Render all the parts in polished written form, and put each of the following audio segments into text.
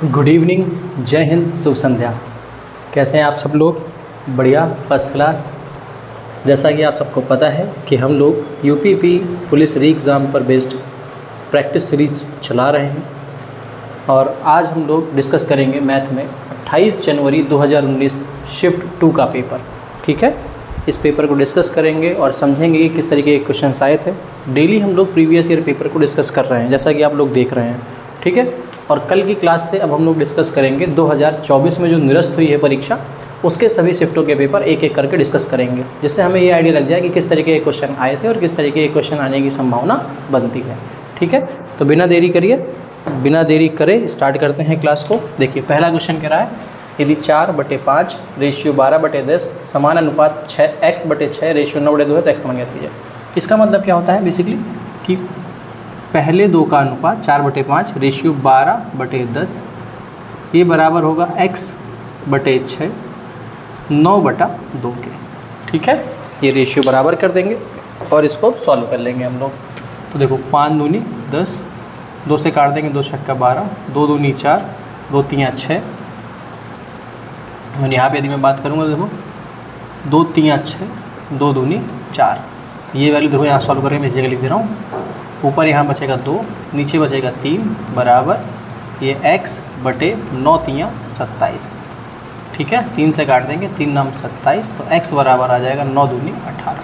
Good evening, जय हिंद, शुभ संध्या। कैसे हैं आप सब लोग? बढ़िया, फर्स्ट क्लास। जैसा कि आप सबको पता है कि हम लोग यूपीपी पुलिस री एग्ज़ाम पर बेस्ड प्रैक्टिस सीरीज चला रहे हैं और आज हम लोग डिस्कस करेंगे मैथ में 28 जनवरी 2019 शिफ्ट 2 का पेपर। ठीक है, इस पेपर को डिस्कस करेंगे और समझेंगे कि किस तरीके के क्वेश्चन आए थे। डेली हम लोग प्रीवियस ईयर पेपर को डिस्कस कर रहे हैं, जैसा कि आप लोग देख रहे हैं। ठीक है, और कल की क्लास से अब हम लोग डिस्कस करेंगे 2024 में जो निरस्त हुई है परीक्षा, उसके सभी शिफ्टों के पेपर एक एक करके डिस्कस करेंगे, जिससे हमें ये आइडिया लग जाए कि किस तरीके के क्वेश्चन आए थे और किस तरीके के क्वेश्चन आने की संभावना बनती है। ठीक है, तो बिना देरी करे स्टार्ट करते हैं क्लास को। देखिए, पहला क्वेश्चन कह रहा है, यदि 4/5 रेशियो 12/10 समान अनुपात 6x/6 रेशियो 9/2 है तो x मान ज्ञात कीजिए। इसका मतलब क्या होता है बेसिकली कि पहले दो का अनुपात 4/5 रेशियो 12/10 ये बराबर होगा x/6 9/2 के। ठीक है, ये रेशियो बराबर कर देंगे और इसको सॉल्व कर लेंगे हम लोग। तो देखो, 5 दूनी 10, 2 से काट देंगे, 2 छक्का 12, 2 दूनी 4, 2 तियाँ 6। और यहाँ पे यदि मैं बात करूँगा, देखो 2 तियाँ 6, 2 दूनी 4। ये वैल्यू देखो यहाँ सॉल्व करेंगे, मैं इस जगह लिख दे रहा हूँ। ऊपर यहाँ बचेगा 2, नीचे बचेगा 3 बराबर ये x/9 तियाँ 27। ठीक है, 3 से काट देंगे, 3 नाम 27, तो x बराबर आ जाएगा 9 दूनी 18।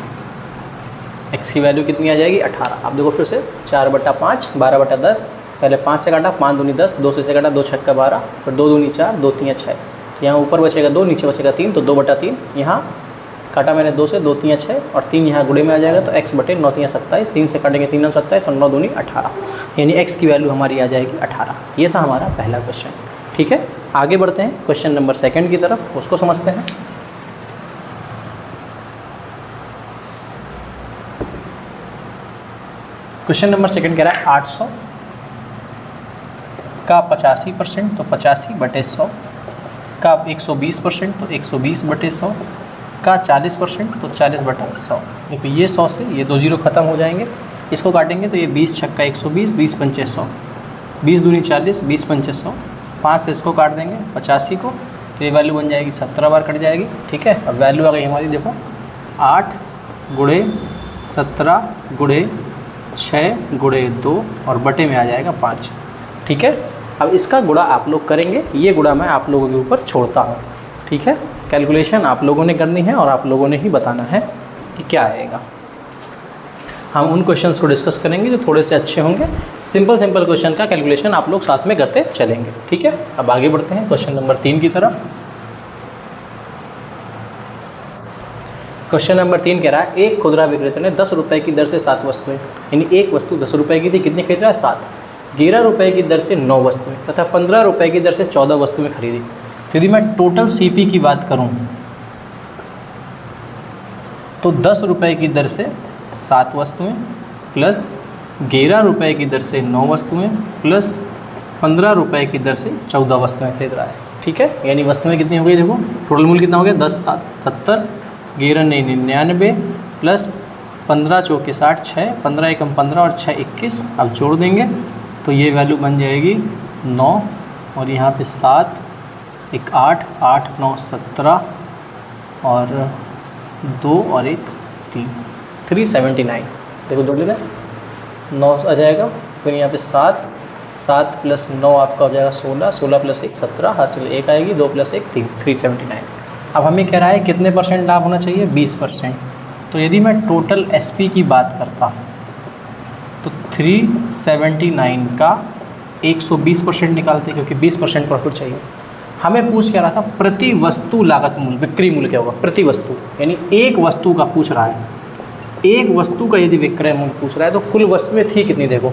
x की वैल्यू कितनी आ जाएगी? 18। आप देखो फिर से 4/5 12/10, पहले 5 से काटा, 5 दूनी 10, 2 से काटा, 2 छक्का 12, फिर 2 दूनी 4, 2 तियाँ 6। यहाँ ऊपर बचेगा 2, नीचे बचेगा 3, तो 2/3। यहाँ काटा मैंने 2 से, 2 तियाँ 6 और 3 यहाँ गुणे में आ जाएगा, तो x/9 तियाँ 27। 3 से काटेंगे, 3 नाम 27 और 9 दूनी 18, यानी x की वैल्यू हमारी आ जाएगी 18। ये था हमारा पहला क्वेश्चन। ठीक है, आगे बढ़ते हैं क्वेश्चन नंबर 2 की तरफ, उसको समझते हैं। क्वेश्चन नंबर 2 कह रहा है 800 का 85% तो 85/100, का 120% तो 120/100, का 40% तो 40/100। देखो, ये 100 से ये 2 0 खत्म हो जाएंगे। इसको काटेंगे तो ये 20 छक्का 120, 20 पंचे 100, 20 दूनी 40, 20 पंचे 100। 5 से इसको काट देंगे 85 को, तो ये वैल्यू बन जाएगी 17 बार कट जाएगी। ठीक है, अब वैल्यू आ गई हमारी, देखो 8 गुणे 17 गुणे 6 गुणे 2 और बटे में आ जाएगा 5। ठीक है, अब इसका गुणा आप लोग करेंगे, ये गुणा मैं आप लोगों के ऊपर छोड़ता हूँ। ठीक है, कैलकुलेशन आप लोगों ने करनी है और आप लोगों ने ही बताना है कि क्या आएगा। हम उन क्वेश्चंस को डिस्कस करेंगे जो थोड़े से अच्छे होंगे। सिंपल क्वेश्चन का कैलकुलेशन आप लोग साथ में करते चलेंगे। ठीक है, अब आगे बढ़ते हैं क्वेश्चन नंबर 3 की तरफ। क्वेश्चन नंबर 3 कह रहा है, एक खुदरा विक्रेता ने 10 रुपये की दर से 7 वस्तुएं, यानी एक वस्तु 10 रुपये की थी, कितनी खरीद रहा है? 7। 11 रुपये की दर से 9 वस्तुएं तथा 15 रुपये की दर से 14 वस्तुएं खरीदी। तो यदि मैं टोटल सीपी की बात करूं तो 10 रुपये की दर से 7 वस्तुएं प्लस 11 रुपये की दर से 9 वस्तुएं प्लस 15 रुपये की दर से 14 वस्तुएं खरीद रहा है। ठीक है, यानी वस्तुएं कितनी हो गई? देखो टोटल मूल्य कितना हो गया? 10 7 70, 11 9 99 प्लस 15 चौके 60, 6 15 एकम 15 और 6 21। अब जोड़ देंगे तो ये वैल्यू बन जाएगी 9 और यहाँ पे 7 1 8 8 9 17 और 2 और 1 3 379। देखो जोड़ लेना, 9 आ जाएगा, फिर यहाँ पे 7 7 प्लस 9 आपका हो जाएगा 16, 16 प्लस 1 17, हासिल 1 आएगी, 2 प्लस 1 3 379। अब हमें कह रहा है कितने % लाभ होना चाहिए? 20%। तो यदि मैं टोटल एसपी की बात करता हूँ तो 379 का 120% निकालते, क्योंकि 20% प्रॉफिट चाहिए। हमें पूछ क्या रहा था? प्रति वस्तु लागत मूल्य, बिक्री मूल्य क्या होगा? प्रति वस्तु, यानी एक वस्तु का पूछ रहा है। एक वस्तु का यदि विक्रय मूल्य पूछ रहा है तो कुल वस्तुएं थी कितनी? देखो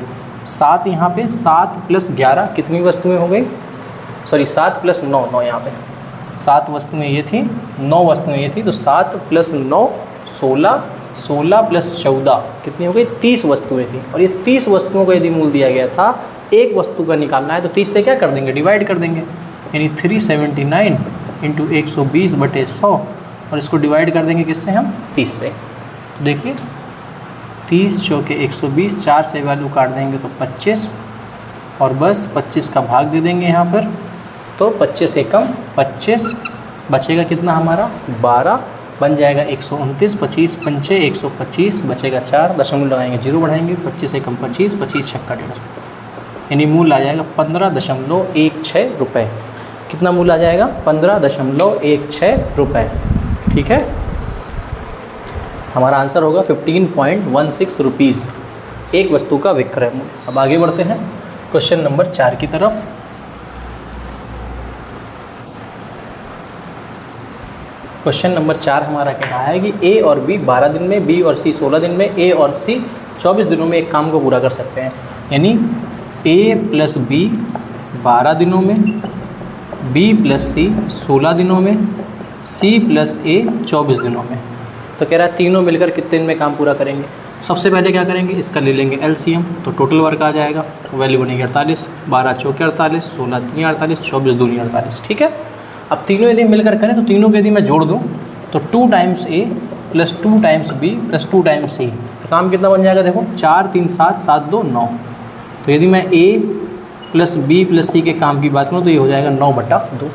7 यहाँ पे, 7 प्लस 11 कितनी वस्तुएं हो गई? सॉरी 7 प्लस 9, 9 यहाँ पे 7 वस्तुएं ये थी, 9 वस्तुएं ये थी, तो 7 प्लस 9 16, 16 प्लस 14 कितनी हो गई? 30 वस्तुएं थी। और ये 30 वस्तुओं का यदि मूल्य दिया गया था, एक वस्तु का निकालना है तो 30 से क्या कर देंगे? डिवाइड कर देंगे, यानी 379 इंटू 120/100 और इसको डिवाइड कर देंगे किससे? हम 30 से। तो देखिए 30 चौके 120, 4 से वैल्यू काट देंगे तो 25 और बस 25 का भाग दे देंगे यहाँ पर तो 25 एकम 25, बचेगा कितना हमारा 12, बन जाएगा 129, 25 पंचे 125, बचेगा 4, दशमलव लगाएंगे 0 बढ़ाएंगे, 25 एकम 25, 25 छक्का 150, यानी मूल्य आ जाएगा 15.16 रुपये। कितना मूल्य आ जाएगा 15.16 रुपये। ठीक है, हमारा आंसर होगा 15.16 रुपीज़ एक वस्तु का विक्रय मूल्य। अब आगे बढ़ते हैं क्वेश्चन नंबर 4 की तरफ। क्वेश्चन नंबर 4 हमारा कह रहा है कि ए और बी 12 दिन में, बी और सी 16 दिन में, ए और सी 24 दिनों में एक काम को पूरा कर सकते हैं। यानी ए प्लस बी 12 दिनों में, बी प्लस सी 16 दिनों में, सी प्लस ए 24 दिनों में। तो कह रहा है तीनों मिलकर कितने दिन में काम पूरा करेंगे। सबसे पहले क्या करेंगे, इसका ले लेंगे एलसीएम, तो टोटल वर्क आ जाएगा, वैल्यू बनेगी 48, 12 चौके 48, 16 तीन 48, 24 दूनी 48। ठीक है, अब तीनों यदि मिलकर करें तो तीनों को यदि मैं जोड़ दूं तो 2 times A plus 2 times B plus 2 times C, काम कितना बन जाएगा देखो 4 3 7 7 2 9। तो यदि मैं ए प्लस बी प्लस सी के काम की बात करूँ तो ये हो जाएगा 9/2।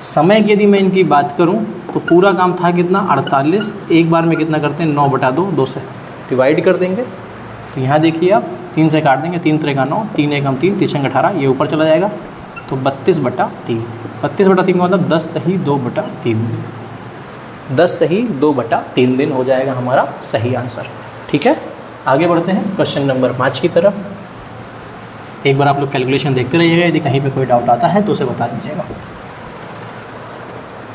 समय की यदि मैं इनकी बात करूं तो पूरा काम था कितना 48, एक बार में कितना करते हैं 9/2, 2 से डिवाइड कर देंगे। तो यहाँ देखिए आप 3 से काट देंगे, 3 3 9, 3 एकम 3, 3 छंग 18, ये ऊपर चला जाएगा तो 32/3। 32/3 का मतलब 10 सही 2/3, 10 सही 2/3 दिन हो जाएगा हमारा सही आंसर। ठीक है, आगे बढ़ते हैं क्वेश्चन नंबर 5 की तरफ। एक बार आप लोग कैलकुलेशन देखते रहिएगा, यदि कहीं पे कोई डाउट आता है तो उसे बता दीजिएगा।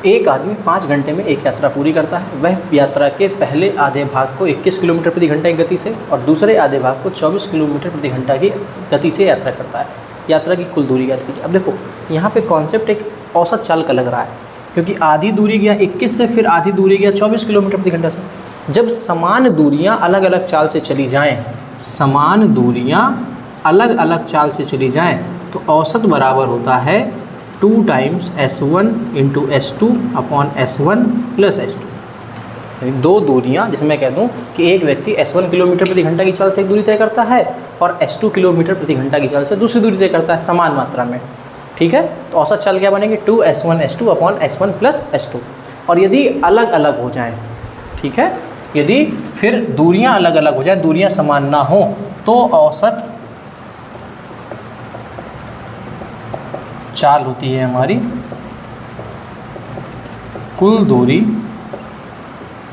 एक आदमी 5 घंटे में एक यात्रा पूरी करता है। वह यात्रा के पहले आधे भाग को 21 किलोमीटर प्रति घंटा की गति से और दूसरे आधे भाग को 24 किलोमीटर प्रति घंटा की गति से यात्रा करता है। यात्रा की कुल दूरी ज्ञात कीजिए। अब देखो यहाँ पे कॉन्सेप्ट एक औसत चाल का लग रहा है, क्योंकि आधी दूरी गया 21 से, फिर आधी दूरी गया 24 किलोमीटर प्रति घंटा से। जब समान दूरियाँ अलग अलग चाल से चली जाएँ, समान दूरियाँ अलग अलग चाल से चली जाएँ तो औसत बराबर होता है 2 times S1 into S2 upon S1 plus S2। यानी दो दूरियाँ, जैसे मैं कह दूँ कि एक व्यक्ति S1 किलोमीटर प्रति घंटा की चाल से एक दूरी तय करता है और S2 किलोमीटर प्रति घंटा की चाल से दूसरी दूरी तय करता है समान मात्रा में। ठीक है, तो औसत चाल क्या बनेगी 2S1 S2 upon S1 plus S2। और यदि अलग अलग हो जाएँ, ठीक है, यदि फिर दूरियाँ अलग अलग हो जाए, दूरियाँ समान ना हो, तो औसत चाल होती है हमारी कुल दूरी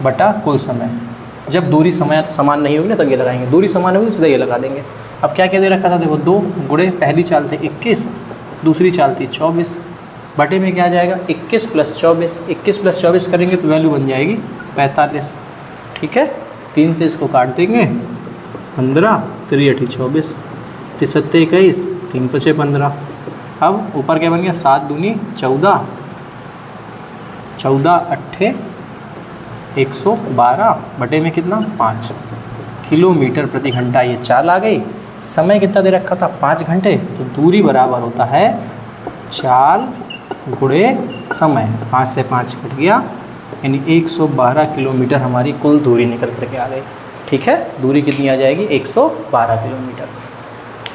बटा कुल समय। जब दूरी समय समान नहीं होगी ना तब ये लगाएंगे, दूरी समान होगी तो सीधा ये लगा देंगे। अब क्या क्या दे रखा था देखो, 2 गुणे पहली चाल थी 21, दूसरी चाल थी 24, बटे में क्या आ जाएगा 21 प्लस 24। 21 प्लस 24 करेंगे तो वैल्यू बन जाएगी 45। ठीक है, 3 से इसको काट देंगे, 15 3 8 24, 3 7 21, 3 5 15। अब ऊपर क्या बन गया 7 दूनी 14, 14 8 112, बटे में कितना 5 किलोमीटर प्रति घंटा ये चाल आ गई। समय कितना दे रखा था 5 घंटे, तो दूरी बराबर होता है चाल गुणे समय। 5 से 5 कट गया, यानी 112 किलोमीटर हमारी कुल दूरी निकल करके आ गई। ठीक है, दूरी कितनी आ जाएगी 112 किलोमीटर।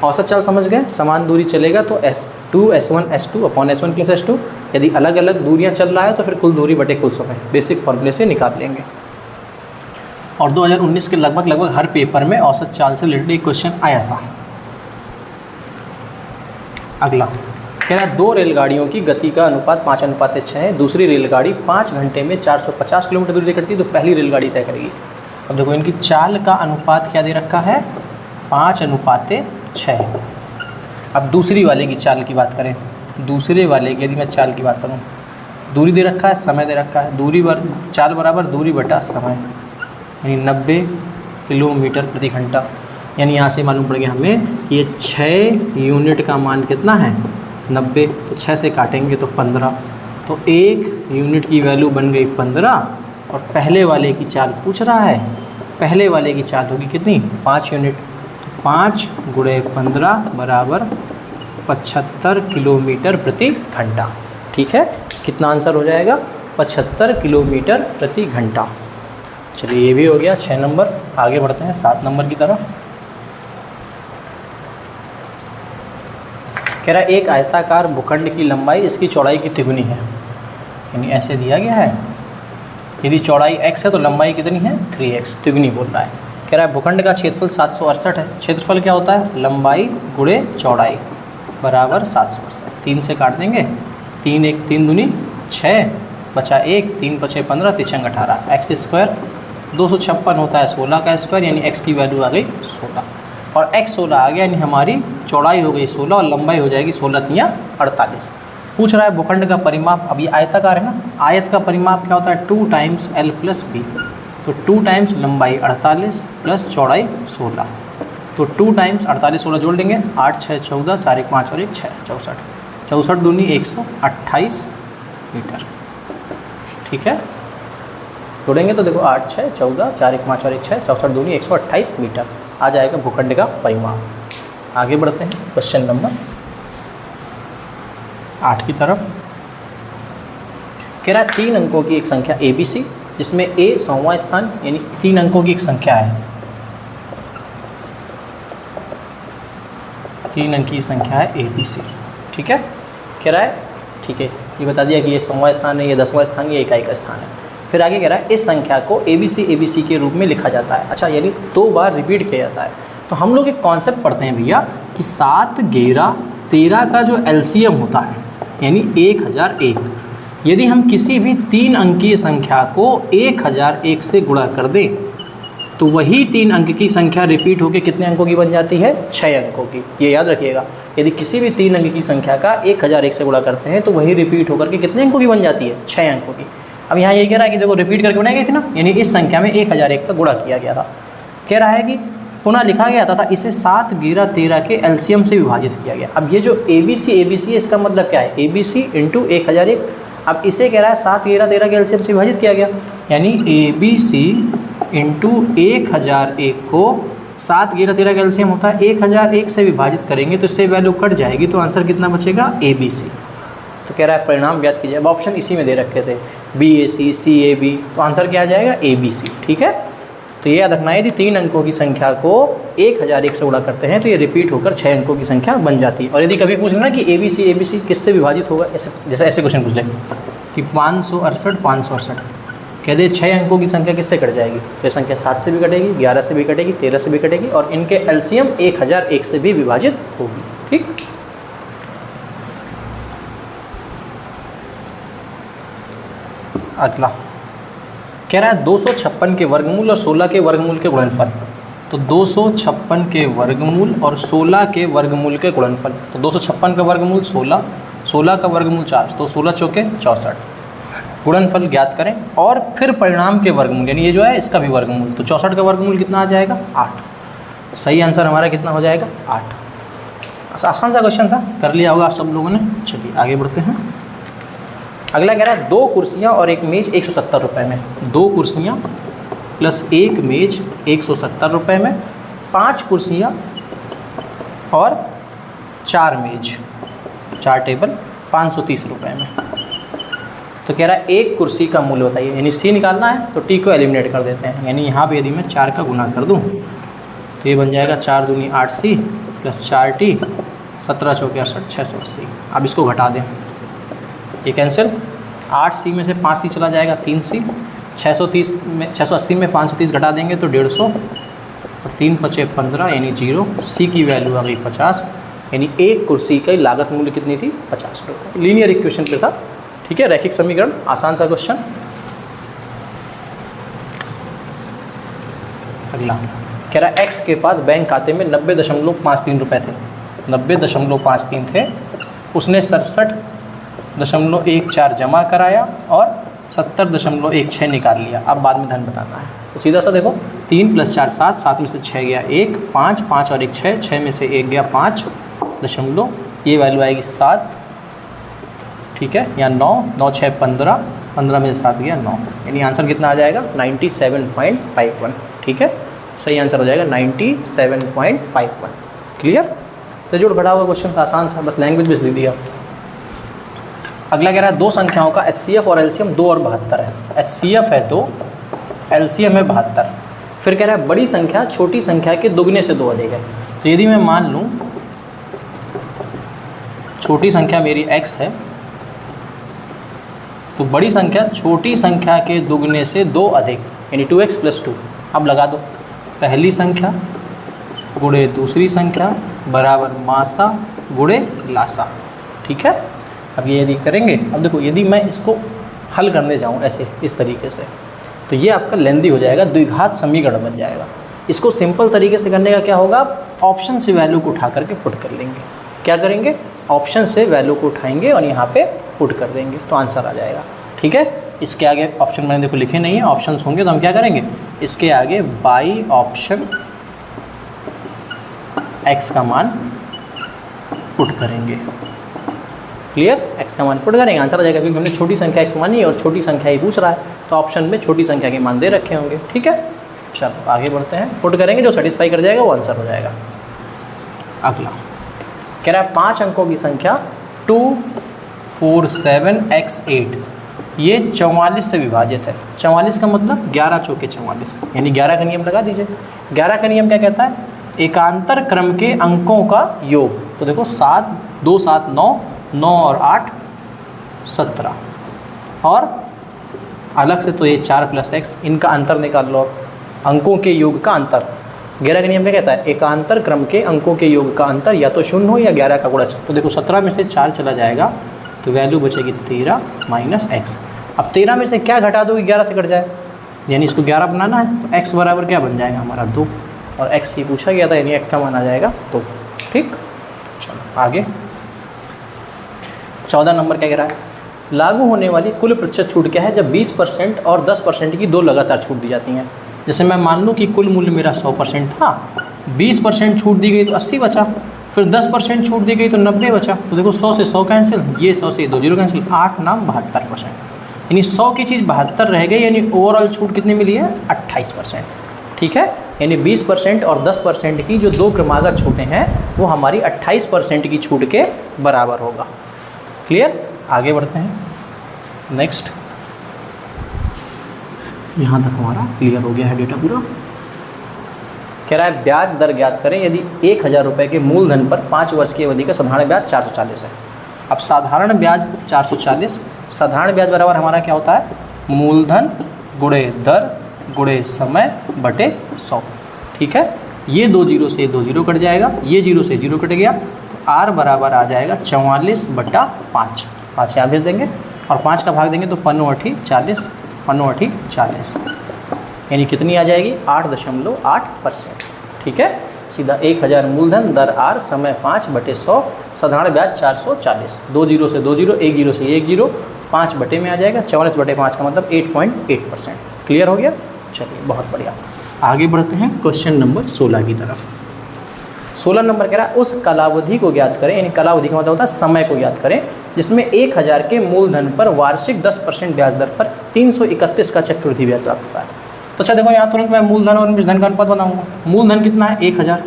औसत चाल समझ गए, समान दूरी चलेगा तो S1 S2 upon S1 plus S2। यदि अलग अलग दूरियां चल रहा है तो फिर कुल दूरी बटे कुल समय बेसिक फॉर्मूले से निकाल लेंगे। और 2019 के लगभग हर पेपर में औसत चाल से रिलेटेड एक क्वेश्चन आया था। अगला कह रहा है 2 रेलगाड़ियों की गति का अनुपात 5:6 है। दूसरी रेलगाड़ी 5 घंटे में 450 किलोमीटर दूरी तय करती है, तो पहली रेलगाड़ी तय करेगी। अब देखो इनकी चाल का अनुपात क्या दे रखा है 5:6। अब दूसरी वाले की चाल की बात करें, दूसरे वाले की यदि मैं चाल की बात करूं, दूरी दे रखा है, समय दे रखा है, चाल बराबर दूरी बटा समय, यानी 90 किलोमीटर प्रति घंटा। यानी यहाँ से मालूम पड़ गया हमें कि ये 6 यूनिट का मान कितना है 90, तो 6 से काटेंगे तो 15, तो 1 यूनिट की वैल्यू बन गई 15। और पहले वाले की चाल पूछ रहा है, पहले वाले की चाल होगी कितनी 5 यूनिट, 5 गुणे 15 बराबर 75 किलोमीटर प्रति घंटा। ठीक है, कितना आंसर हो जाएगा 75 किलोमीटर प्रति घंटा। चलिए ये भी हो गया 6 नंबर। आगे बढ़ते हैं 7 नंबर की तरफ। कह रहा है एक आयताकार भूखंड की लंबाई इसकी चौड़ाई की तिगुनी है, यानी ऐसे दिया गया है, यदि चौड़ाई x है तो लंबाई कितनी है 3x, तिगुनी बोल रहा है। कह रहा है भूखंड का क्षेत्रफल 768 है, क्षेत्रफल क्या होता है लंबाई गुणे चौड़ाई बराबर 768, 3 से काट देंगे, 3 1 3 दूनी 6 बचा 1, 3 5 15 3 18, एक्स स्क्वायर 256 होता है 16 का स्क्वायर, यानी x की वैल्यू आ गई 16 और x 16 आ गया, यानी हमारी चौड़ाई हो गई 16 और लंबाई हो जाएगी 16 तियाँ 48। पूछ रहा है भूखंड का परिमाप, अब ये आयताकार है ना, आयत का परिमाप क्या होता है 2 टाइम्स l प्लस बी, तो 2 टाइम्स लंबाई 48 प्लस चौड़ाई 16, तो 2 टाइम्स 48 16 जोड़ देंगे, 8 6 14 4 1 5 और 1 6 64, 64 दूनी 128 मीटर। ठीक है, जोड़ेंगे तो देखो 8 6 14 4 1 5 और 1 6 64 दूनी 128 मीटर आ जाएगा भूखंड का परिमाप। आगे बढ़ते हैं क्वेश्चन नंबर 8 की तरफ। कह रहा है 3 अंकों की एक संख्या ABC जिसमें A 100वां स्थान, यानी 3 अंकों की एक संख्या है, 3 अंक की संख्या है ABC। ठीक है, कह रहा है ठीक है, ये बता दिया कि ये 100वां स्थान है, ये 10वां स्थान है, ये इकाई का स्थान है। फिर आगे कह रहा है इस संख्या को ABC के रूप में लिखा जाता है। अच्छा, यानी 2 बार रिपीट किया जाता है। तो हम लोग एक कॉन्सेप्ट पढ़ते हैं भैया कि 7 11 13 का जो LCM होता है यानी 1001, यदि हम किसी भी 3 अंकीय संख्या को 1001 से गुणा कर दें तो वही 3 अंक की संख्या रिपीट होकर कितने अंकों की बन जाती है 6 अंकों की। ये याद रखिएगा, यदि किसी भी 3 अंक की संख्या का 1001 से गुणा करते हैं तो वही रिपीट होकर के कितने अंकों की बन जाती है 6 अंकों की। अब यहाँ ये कह रहा है कि देखो रिपीट करके बनाई गई थी ना, यानी इस संख्या में 1001 का गुणा किया गया था। कह रहा है कि पुनः लिखा गया था इसे 7 11 13 के LCM से विभाजित किया गया। अब ये जो ABC इसका मतलब क्या है ABC इंटू 1001। अब इसे कह रहा है 7 11 13 के LCM से विभाजित किया गया, यानी ABC इंटू 1001 को 7 11 13 का LCM होता है 1001 से विभाजित करेंगे तो इससे वैल्यू कट जाएगी, तो आंसर कितना बचेगा ABC। तो कह रहा है परिणाम ज्ञात कीजिए। अब ऑप्शन इसी में दे रखे थे BAC CAB, तो आंसर क्या आ जाएगा ABC। ठीक है, तो ये याद रखना है, यदि 3 अंकों की संख्या को 1001 से गुणा करते हैं तो ये रिपीट होकर 6 अंकों की संख्या बन जाती है। और यदि कभी पूछ लेना कि ABC किससे विभाजित होगा, ऐसे जैसे ऐसे क्वेश्चन पूछ ले कि 568 कह दे 6 अंकों की संख्या किससे कट जाएगी, तो ये संख्या 7 से भी कटेगी, 11 से भी कटेगी, 13 से भी कटेगी और इनके LCM 1001 से भी विभाजित होगी। ठीक, अगला कह रहा है 256 के वर्गमूल और 16 के वर्गमूल के गुणनफल। तो 256 के वर्गमूल और 16 के वर्गमूल के गुणनफल, तो 256 का वर्गमूल 16, 16 का वर्गमूल 4, तो 16 चौके 64, गुणनफल ज्ञात करें और फिर परिणाम के वर्गमूल, यानी ये जो है इसका भी वर्गमूल, तो 64 का वर्गमूल कितना आ जाएगा 8। सही आंसर हमारा कितना हो जाएगा 8। आसान सा क्वेश्चन था, कर लिया होगा आप सब लोगों ने। चलिए आगे बढ़ते हैं। अगला कह रहा है 2 कुर्सियाँ और एक मेज 170 रुपये में, 2 कुर्सियाँ प्लस 1 मेज 170 रुपये में, 5 कुर्सियाँ और 4 मेज 4 टेबल 530 रुपये में। तो कह रहा है एक कुर्सी का मूल्य बताइए, यानी C निकालना है तो T को एलिमिनेट कर देते हैं, यानी यहाँ पे यदि मैं 4 का गुना कर दूँ तो ये बन जाएगा 4 दूनी 8C प्लस 4T 17 चौके 68 680। अब इसको घटा दें, ये कैंसिल, 8C में से 5C चला जाएगा 3C, 680 में 530 घटा देंगे तो 150 और 3 5 15 यानी 0। C की वैल्यू आ गई 50, यानी एक कुर्सी की लागत मूल्य कितनी थी 50 रुपये। लीनियर इक्वेशन पे था। ठीक है, रैखिक समीकरण, आसान सा क्वेश्चन। अगला कह रहा है X के पास बैंक खाते में 90.53 रुपये थे, 90.53 थे, उसने 67.14 जमा कराया और 70.16 निकाल लिया। अब बाद में धन बताना है, तो सीधा सा देखो 3 + 4 7, 7 में से 6 गया 1, 5 5 और 1 6, 6 में से 1 गया 5 दशमलव, ये वैल्यू आएगी 7। ठीक है, या 9 9 6 15, 15 में से 7 गया 9, यानी आंसर कितना आ जाएगा 97.51। ठीक है, सही आंसर हो जाएगा 97.51। क्लियर, तो जोड़ घटा हुआ क्वेश्चन था, आसान सा, बस लैंग्वेज भी लिख दिया। अगला कह रहा है 2 संख्याओं का HCF और LCM 2 और 72 है। HCF है 2, LCM है 72। फिर कह रहा है बड़ी संख्या छोटी संख्या के दुगने से 2 अधिक है। तो यदि मैं मान लूँ छोटी संख्या मेरी x है, तो बड़ी संख्या छोटी संख्या के दुगने से 2 अधिक यानी 2x + 2। अब लगा दो, पहली संख्या गुणे दूसरी संख्या बराबर मासा गुणे लासा। ठीक है, अब ये यदि करेंगे, अब देखो यदि मैं इसको हल करने जाऊँ ऐसे इस तरीके से तो ये आपका लेंदी हो जाएगा, द्विघात समीकरण बन जाएगा। इसको सिंपल तरीके से करने का क्या होगा, ऑप्शन से वैल्यू को उठा करके पुट कर लेंगे। क्या करेंगे, ऑप्शन से वैल्यू को उठाएंगे और यहाँ पे पुट कर देंगे तो आंसर आ जाएगा। ठीक है, इसके आगे ऑप्शन मैंने देखो लिखे नहीं है, ऑप्शंस होंगे तो हम क्या करेंगे, इसके आगे बाई ऑप्शन x का मान पुट करेंगे। क्लियर, x का मान पुट करेंगे, आंसर आ जाएगा, क्योंकि हमने छोटी संख्या x मानी है और छोटी संख्या ही पूछ रहा है तो ऑप्शन में छोटी संख्या के मान दे रखे होंगे। ठीक है, चलो आगे बढ़ते हैं, पुट करेंगे, जो सेटिस्फाई कर जाएगा वो आंसर हो जाएगा। अगला कह रहा है 5 अंकों की संख्या 247x8 ये 44 से विभाजित है। 44 का मतलब 11 चौके 44 यानी 11 का नियम लगा दीजिए। 11 का नियम क्या कहता है, एकांतर क्रम के अंकों का योग। तो देखो 7 2 7 9 9 और 8 17 और अलग से तो ये 4 + x, इनका अंतर निकाल लो, अंकों के योग का अंतर। 11 का नियम क्या कहता है, एकांतर क्रम के अंकों के योग का अंतर या तो 0 हो या 11 का गुणज। तो देखो 17 में से 4 चला जाएगा तो वैल्यू बचेगी 13 - x। अब 13 में से क्या घटा दो कि 11 से कट जाए, यानी इसको 11 बनाना है तो x बराबर क्या बन जाएगा हमारा 2, और x ही पूछा गया था यानी x का मान आ जाएगा 2। ठीक, चलो आगे 14 नंबर क्या कह रहा है, लागू होने वाली कुल प्रतिशत छूट क्या है जब 20% और 10% की 2 लगातार छूट दी जाती हैं। जैसे मैं मान लूँ कि कुल मूल्य मेरा 100% था, 20% छूट दी गई तो 80 बचा, फिर 10% छूट दी गई तो 90 बचा। तो देखो 100 से 100 कैंसिल, ये 100 से 2 0 कैंसिल, 8 नाम 72%, यानी 100 की चीज़ 72 रह गई, यानी ओवरऑल छूट कितनी मिली है 28%। ठीक है, यानी 20% और 10% की जो 2 क्रमागत छूटें हैं वो हमारी 28% की छूट के बराबर होगा। क्लियर, आगे बढ़ते हैं नेक्स्ट। यहाँ तक हमारा क्लियर हो गया है डेटा पूरा। कह रहा है ब्याज दर ज्ञात करें यदि 1000 रुपये के मूलधन पर 5 वर्ष की अवधि का साधारण ब्याज 440 है। अब साधारण ब्याज 440, साधारण ब्याज बराबर हमारा क्या होता है, मूलधन गुणे दर गुणे समय बटे 100। ठीक है, ये 2 0 से 2 0 कट जाएगा, ये 0 से 0 कट गया, तो r बराबर आ जाएगा 44/5। 5 यहाँ भेज देंगे और 5 का भाग देंगे तो 5 × 40, 5 × 40 यानी कितनी आ जाएगी 8.8%। ठीक है, सीधा 1000 मूलधन, दर r, समय 5/100, साधारण ब्याज 440, 2 0 से 2 0, 1 0 से 1 0, 5 बटे में आ जाएगा, 44/5 का मतलब 8.8%। क्लियर हो गया, चलिए बहुत बढ़िया। आगे बढ़ते हैं क्वेश्चन नंबर 16 की तरफ। 16 नंबर कह रहा है उस कालावधि को ज्ञात करें, यानी कालावधि का मतलब होता है समय को ज्ञात करें, जिसमें 1000 के मूलधन पर वार्षिक 10% ब्याज दर पर 331 का चक्रवृद्धि ब्याज प्राप्त होता है। तो अच्छा देखो यहाँ तुरंत मैं मूलधन और मिश्रधन का अनुपात बनाऊंगा। मूलधन कितना है 1000,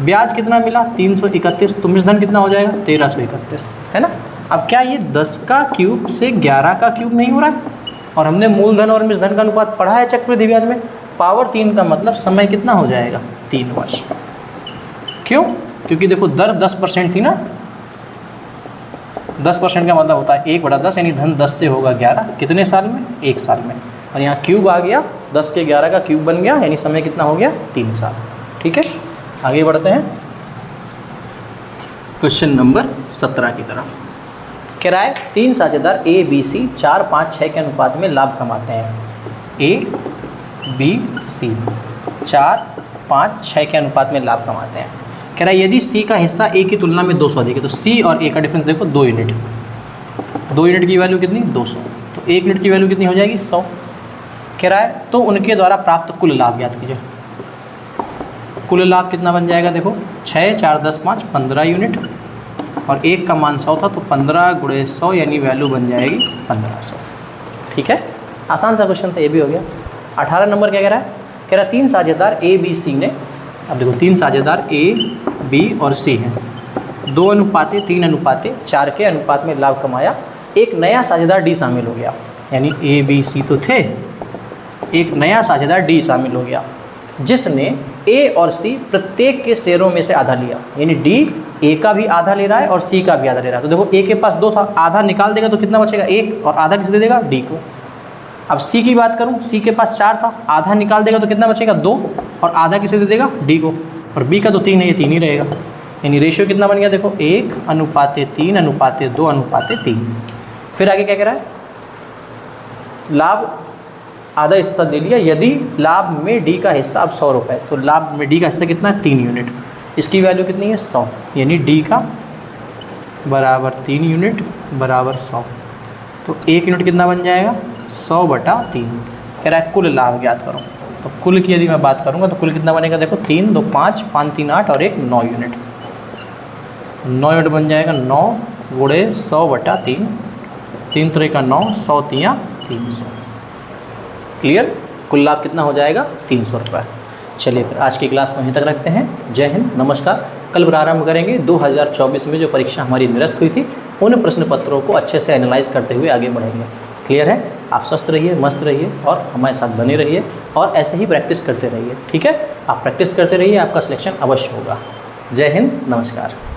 ब्याज कितना मिला 331, तो मिश्रधन कितना हो जाएगा 1331, है ना। अब क्या ये 10 का क्यूब से 11 का क्यूब नहीं हो रहा है, और हमने मूलधन और मिश्रधन का अनुपात पढ़ा है चक्रवृद्धि ब्याज में, पावर 3 का मतलब समय कितना हो जाएगा 3 वर्ष। क्यों, क्योंकि देखो दर 10% थी ना, 10% का मतलब होता है 1/10, यानी धन 10 से होगा 11, कितने साल में 1 साल में, और यहाँ क्यूब आ गया 10 के 11 का क्यूब बन गया, यानी समय कितना हो गया 3 साल। ठीक है, आगे बढ़ते हैं क्वेश्चन नंबर 17 की तरफ। कह रहा है 3 साझेदार A, B, C 4, 5, 6 के अनुपात में लाभ कमाते हैं। A, B, C 4, 5, 6 के अनुपात में लाभ कमाते हैं। कह रहा है यदि C का हिस्सा A की तुलना में 200 अधिक है, तो C और A का डिफरेंस देखो 2 यूनिट। 2 यूनिट की वैल्यू कितनी 200, तो 1 यूनिट की वैल्यू कितनी हो जाएगी 100। कह रहा है तो उनके द्वारा प्राप्त कुल लाभ ज्ञात कीजिए। कुल लाभ कितना बन जाएगा, देखो 6 4 10 5 15 यूनिट, और 1 का मान 100 था तो 15 × 100 यानी वैल्यू बन जाएगी 1500। ठीक है, आसान सा क्वेश्चन था, ये भी हो गया। 18 नंबर क्या कह रहा है, कह रहा है 3 साझेदार A, B, C ने, अब देखो 3 साझेदार A, B और C हैं, 2:3:4 के अनुपात में लाभ कमाया। एक नया साझेदार D शामिल हो गया, यानी A, B, C तो थे, एक नया साझेदार D शामिल हो गया जिसने A और C प्रत्येक के शेयरों में से आधा लिया, यानी D ए का भी आधा ले रहा है और सी का भी आधा ले रहा है। तो देखो ए के पास 2 था, आधा निकाल देगा तो कितना बचेगा 1, और आधा किसे दे देगा डी को। अब सी की बात करूँ, सी के पास 4 था, आधा निकाल देगा तो कितना बचेगा 2, और आधा किसे दे देगा डी को। और बी का तो 3 है, ये 3 ही रहेगा। यानी रेशियो कितना बन गया देखो 1:3:3:3। फिर आगे क्या कह रहा है, लाभ आधा हिस्सा दे लिया यदि लाभ में डी का हिस्सा अब 100 रुपये, तो लाभ में डी का हिस्सा कितना है 3 यूनिट, इसकी वैल्यू कितनी है 100, यानी डी का बराबर 3 यूनिट बराबर 100। तो 1 यूनिट कितना बन जाएगा 100/3। कह रहा है कुल लाभ ज्ञात करो। तो कुल की यदि मैं बात करूँगा तो कुल कितना बनेगा देखो 3 2 5 5 3 8 और 1 9 यूनिट। 9 यूनिट बन जाएगा 9 × 100/3, 3 3 का 9, 100 3 300। क्लियर, कुल लाभ कितना हो जाएगा 300 रुपये। चलिए फिर आज की क्लास में यहीं तक रखते हैं। जय हिंद, नमस्कार। कल प्रारंभ करेंगे 2024 में जो परीक्षा हमारी निरस्त हुई थी उन प्रश्न पत्रों को अच्छे से एनालाइज करते हुए आगे बढ़ेंगे। क्लियर है, आप स्वस्थ रहिए, मस्त रहिए और हमारे साथ बने रहिए और ऐसे ही प्रैक्टिस करते रहिए। ठीक है, आप प्रैक्टिस करते रहिए, आपका सिलेक्शन अवश्य होगा। जय हिंद, नमस्कार।